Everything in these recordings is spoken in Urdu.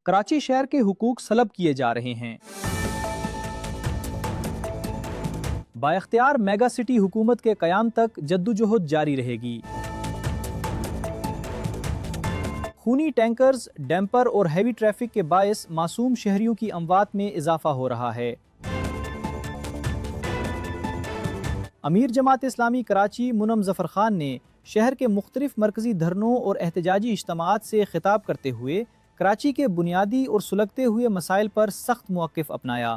کراچی شہر کے حقوق سلب کیے جا رہے ہیں۔ بااختیار میگا سٹی حکومت کے قیام تک جدوجہد جاری رہے گی۔ خونی ٹینکرز، ڈیمپر اور ہیوی ٹریفک کے باعث معصوم شہریوں کی اموات میں اضافہ ہو رہا ہے۔ امیر جماعت اسلامی کراچی منم ظفر خان نے شہر کے مختلف مرکزی دھرنوں اور احتجاجی اجتماعات سے خطاب کرتے ہوئے کراچی کے بنیادی اور سلگتے ہوئے مسائل پر سخت موقف اپنایا۔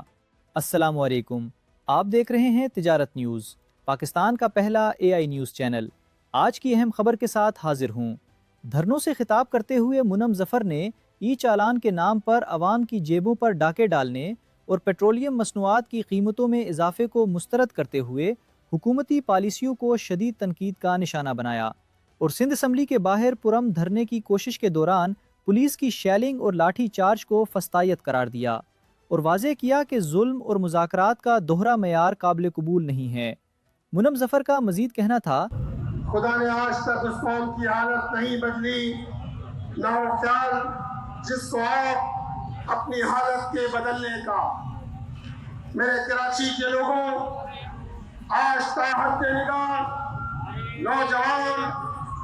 السلام علیکم، آپ دیکھ رہے ہیں تجارت نیوز، پاکستان کا پہلا AI نیوز چینل۔ آج کی اہم خبر کے ساتھ حاضر ہوں۔ دھرنوں سے خطاب کرتے ہوئے منم ظفر نے ای چالان کے نام پر عوام کی جیبوں پر ڈاکے ڈالنے اور پیٹرولیم مصنوعات کی قیمتوں میں اضافے کو مسترد کرتے ہوئے حکومتی پالیسیوں کو شدید تنقید کا نشانہ بنایا اور سندھ اسمبلی کے باہر پرامن دھرنے کی کوشش کے دوران پولیس کی شیلنگ اور لاٹھی چارج کو فسطائیت قرار دیا اور واضح کیا کہ ظلم اور مذاکرات کا دوہرا معیار قابل قبول نہیں ہے۔ منم ظفر کا مزید کہنا تھا، خدا نے آج تک اس قوم کی حالت نہیں بدلی، نہ وہ خیال جس کو آپ اپنی حالت کے بدلنے کا۔ میرے کراچی کے لوگوں، آج تاحد نگاہ نوجوان،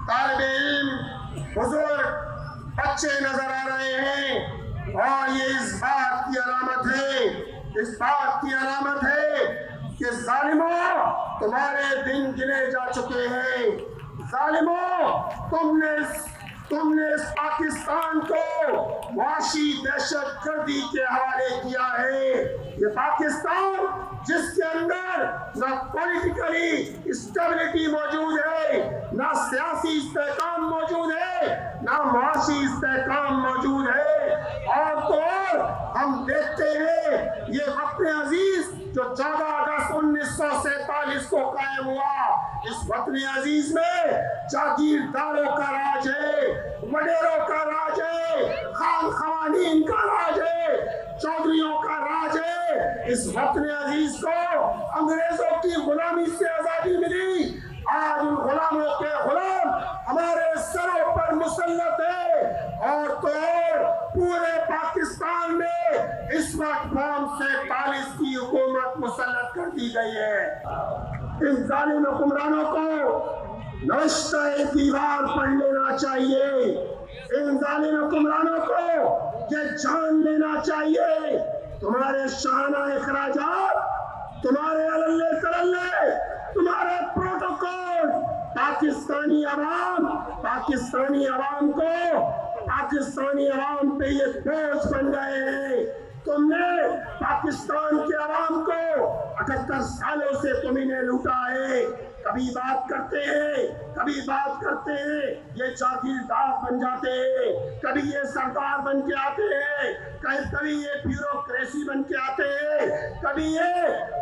طالب علم، بزرگ، بچے نظر آ رہے ہیں، اور یہ اس بات کی علامت ہے کہ ظالموں، تمہارے دن گنے جا چکے ہیں۔ ظالموں، تم نے اس پاکستان کو معاشی دہشت گردی کے حوالے کیا ہے۔ یہ پاکستان جس کے اندر نہ پولیٹیکلی اسٹیبلٹی موجود ہے، نہ سیاسی استحکام موجود ہے، نہ معاشی استحکام موجود ہے، اور تو اور ہم دیکھتے ہیں یہ وطن عزیز جو 14 اگست 1947 کو قائم ہوا، اس وطن عزیز میں جاگیرداروں کا راج ہے، وڈیروں کا راج ہے، خان خوانین کا راج ہے، چودھریوں کا راج ہے۔ اس وطن عزیز کو انگریزوں کی غلامی سے آزادی ملی، آج ان غلاموں کے غلام ہمارے سروں پر مسلط ہے، اور تو اور پورے پاکستان میں اس وقت فارم 47 کی حکومت مسلط کر دی گئی ہے۔ ان ظالم حکمرانوں کو نوشتہ دیوار پڑھ لینا چاہیے، ان ظالم حکمرانوں کو یہ جان لینا چاہیے، تمہارے شاہانہ اخراجات، تمہارے عللے تللے، تمہارے پروٹوکول پاکستانی عوام پہ یہ بوجھ بن گئے ہیں۔ تم نے پاکستان کے عوام کو 78 سالوں سے تمہیں نے لوٹا ہے۔ کبھی بات کرتے ہیں یہ جاگیردار بن جاتے ہیں، کبھی یہ سردار بن کے آتے ہیں، کبھی یہ بیوروکریسی بن کے آتے ہیں، کبھی یہ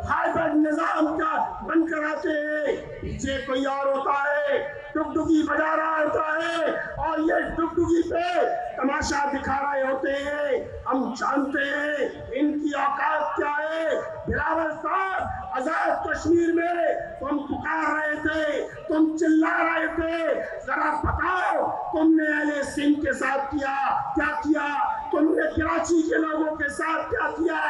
ہائیبرڈ نظام کا بن کر آتے ہیں، پیچھے کوئی اور ہوتا ہے، ڈگڈگی بجا رہا ہوتا ہے، اور یہ ڈگڈگی پہ تماشا دکھا رہے ہوتے ہیں۔ ہم جانتے ہیں ان کی اوقات کیا ہے۔ بلاول صاحب، آزاد کشمیر میں تم پکار رہے تھے، تم چلا رہے تھے، ذرا بتاؤ تم نے اہل سندھ کے ساتھ کیا کیا، تم نے کراچی کے لوگوں کے ساتھ کیا کیا،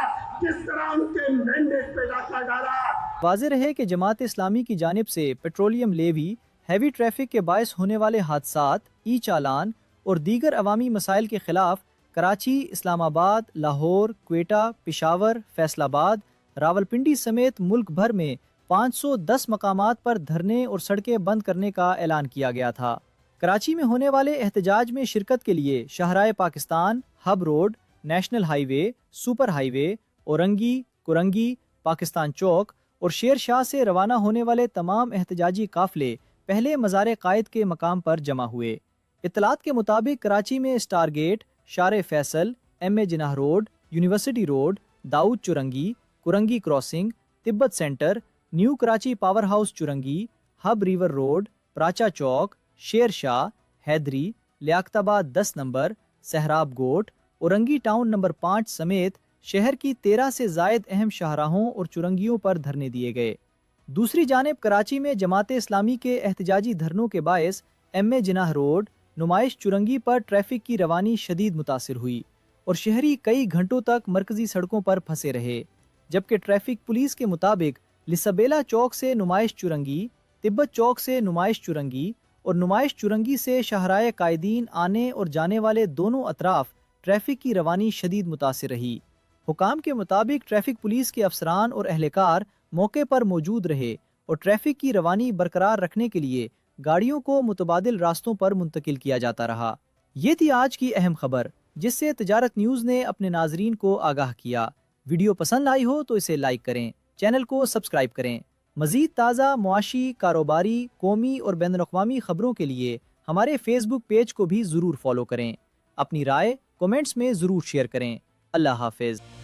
کس طرح ان کے مینڈیٹ پہ ڈاکہ ڈالا۔ واضح رہے کہ جماعت اسلامی کی جانب سے پیٹرولیم لیوی، ہیوی ٹریفک کے باعث ہونے والے حادثات، ای چالان اور دیگر عوامی مسائل کے خلاف کراچی، اسلام آباد، لاہور، کوئٹہ، پشاور، فیصل آباد، راولپنڈی سمیت ملک بھر میں 510 مقامات پر دھرنے اور سڑکیں بند کرنے کا اعلان کیا گیا تھا۔ کراچی میں ہونے والے احتجاج میں شرکت کے لیے Shahrah Pakistan, Hub road, national highway, super highway, Orangi, Korangi, Pakistan Chowk اور شیر شاہ سے روانہ ہونے والے تمام احتجاجی قافلے پہلے مزار قائد کے مقام پر جمع ہوئے۔ اطلاعات کے مطابق کراچی میں star gate, Sharae Faisal, MA Jinnah road, university road, Dawood Chowrangi, Korangi crossing, Tibet centre, new Karachi power house Chowrangi, Hub river road, Paracha Chowk, Sher Shah, Hyderi, Liaquat Abad 10 number, Sohrab Goth, Orangi town number 5 سمیت شہر کی 13 سے زائد اہم شاہراہوں اور چرنگیوں پر دھرنے دیے گئے۔ دوسری جانب کراچی میں جماعت اسلامی کے احتجاجی دھرنوں کے باعث MA جناح روڈ، نمائش چرنگی پر ٹریفک کی روانی شدید متاثر ہوئی اور شہری کئی گھنٹوں تک مرکزی سڑکوں پر پھنسے رہے، جبکہ ٹریفک پولیس کے مطابق لسابیلا چوک سے نمائش چرنگی، تبت چوک سے نمائش چرنگی اور نمائش چرنگی سے شاہراہ قائدین آنے اور جانے والے دونوں اطراف ٹریفک کی روانی شدید متاثر رہی۔ حکام کے مطابق ٹریفک پولیس کے افسران اور اہلکار موقع پر موجود رہے اور ٹریفک کی روانی برقرار رکھنے کے لیے گاڑیوں کو متبادل راستوں پر منتقل کیا جاتا رہا۔ یہ تھی آج کی اہم خبر، جس سے تجارت نیوز نے اپنے ناظرین کو آگاہ کیا۔ ویڈیو پسند آئی ہو تو اسے لائک کریں، چینل کو سبسکرائب کریں۔ مزید تازہ معاشی، کاروباری، قومی اور بین الاقوامی خبروں کے لیے ہمارے فیس بک پیج کو بھی ضرور فالو کریں۔ اپنی رائے کومنٹس میں ضرور شیئر کریں۔ اللہ حافظ۔